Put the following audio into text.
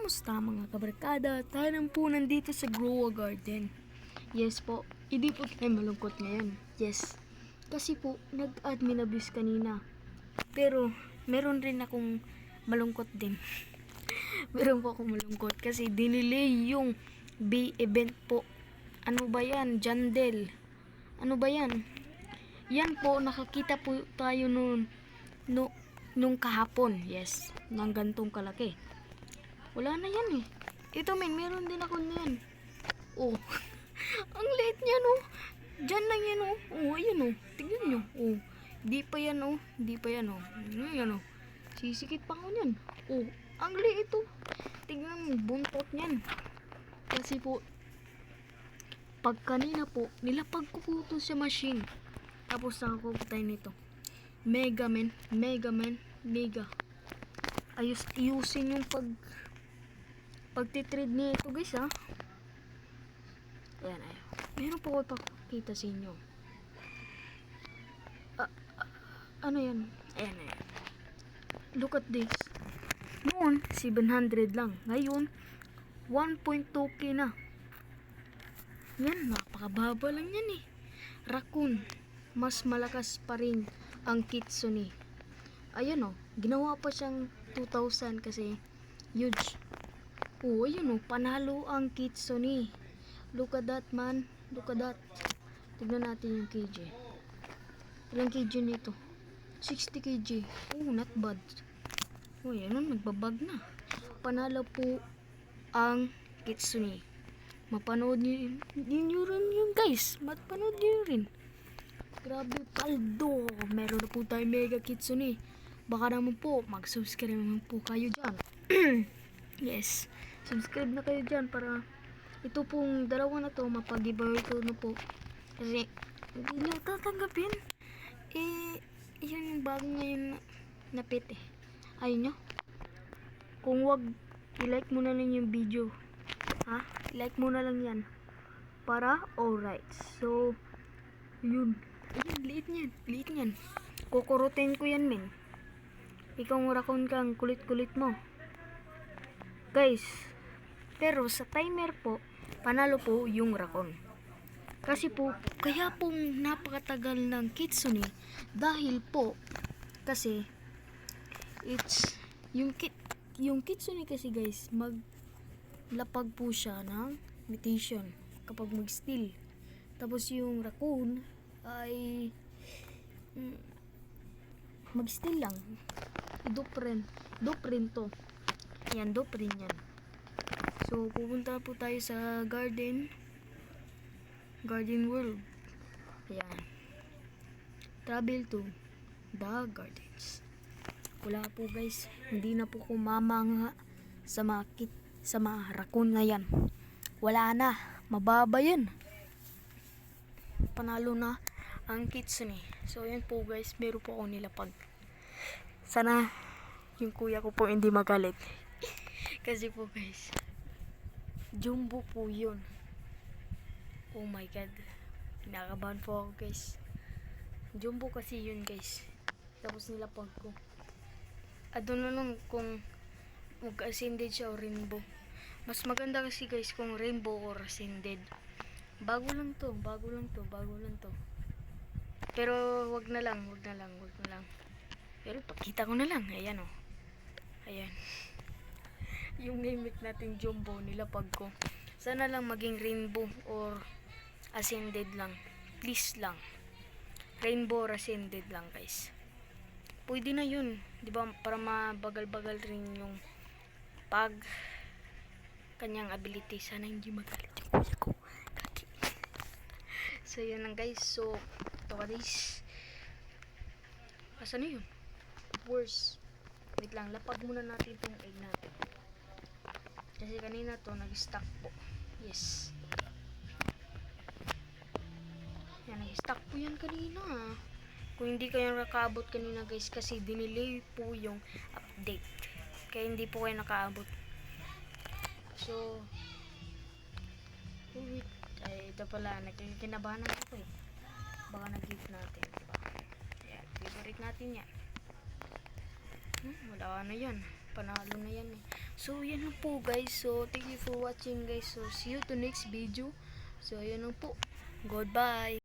Kamusta mga kabarkada? Tayo lang po nandito sa Grow a Garden. Yes po, hindi po tayo malungkot ngayon. Yes, kasi po nag-admin abuse kanina. Pero meron rin akong malungkot din. Meron po akong malungkot kasi dinelay yung Bay event po. Ano ba yan? Jandel. Ano ba yan? Yan po, nakakita po tayo nung kahapon. Yes, ng gantong kalaki. Wala na yan eh. Ito meron din ako niyan. Oh, ang liit niya no. Diyan lang yan oh. Oh, ayun oh. Tignan nyo. Oh, di pa yan oh. Di pa yan oh. Yan oh. Sisikit pa ako niyan. Oh, ang liit oh. Tignan mo, buntot niyan. Kasi po, pag kanina po, nilapag ko po ito sa machine. Tapos nakakuputay nito. Mega. Ayusin yung pagtitrade nito guys ha. Ayan. Meron po ko ipakita sa inyo. Ano yan? Ayan. Look at this. Noon, 700 lang. Ngayon, 1.2k na. Yan, napakababa lang yan eh. Raccoon, mas malakas pa rin ang kitsune. Ayun oh, ginawa pa siyang 2,000 kasi huge. Oh, ayun oh, panalo ang kitsune. Look at that man, look at that. Tignan natin yung kg. Ilang kg nito? 60 kg. Oh, not bad. Oh, yan oh, nagbabag na. Panalo po ang kitsune. Mapanood nyo rin yun guys. Mapanood nyo rin. Grabe paldo. Meron na po tayo mega kitsune. Baka naman po mag-subscribe naman po kayo dyan. Yes, subscribe na kayo dyan para ito pong dalawa na to mapag-giveaway ko na po. Kasi hindi nyo tatanggapin. Yun yung bago ngayon na pet eh. Ayun nyo. Kung wag, i-like mo na lang yung video. Ha? I-like mo na lang yan. Para alright. So, yun. Ayun, liit niyan. Kukurutin ko yan, men. Ikaw raccoon kang kulit-kulit mo. Guys, pero sa timer po, panalo po yung raccoon. Kasi po, kaya pong napakatagal ng kitsune dahil po, kasi, yung kitsune kasi guys, maglapag po siya ng mutation kapag mag-steal. Tapos yung raccoon ay mag-steal lang. Duprin to. Yan, duprin yan. So, pupunta po tayo sa garden world. Ayan. Travel to the gardens. Wala po guys. Hindi na po kumamanga sa mga raccoon na yan. Wala na. Mababa yan. Panalo na ang kitsune. So, yan po guys. Meron po ako nilapag. Sana yung kuya ko po hindi magalit. Kasi po guys, jumbo po yun. Oh my god. Kinakabahan po ako guys. Jumbo kasi yun guys. Tapos nilapag ko. Doon na lang kung mag-ascended siya o rainbow. Mas maganda kasi guys kung rainbow or ascended. Bago lang to. Pero wag na lang. Pero pakita ko na lang. Ayan o. Ayan. Yung name natin jumbo nilapag ko. Sana lang maging rainbow or ascended lang. Please lang. Rainbow or ascended lang guys. Pwede na yun. Diba? Para mabagal-bagal rin yung kanyang ability. Sana hindi magalit yung kuya ko. Kaki. So yun lang guys. So ito guys. Asan na yun? Worse. Wait lang. Lapag muna natin itong egg natin. Kasi kanina to nag-stack po. Yes. Yan, nag-stack po yan kanina. Kung hindi kayo nakaabot kanina guys, kasi dinelay po yung update. Kaya hindi po kayo nakaabot. So, wait. Ay, ito pala. Nagkikinabahan ako eh. Baka nag-gift natin. Diba? Ayan, favorite natin yan. Wala na yan. Panalo na yan eh. So, yan lang po guys. So, thank you for watching guys. So, see you to next video. So, yan lang po. Goodbye.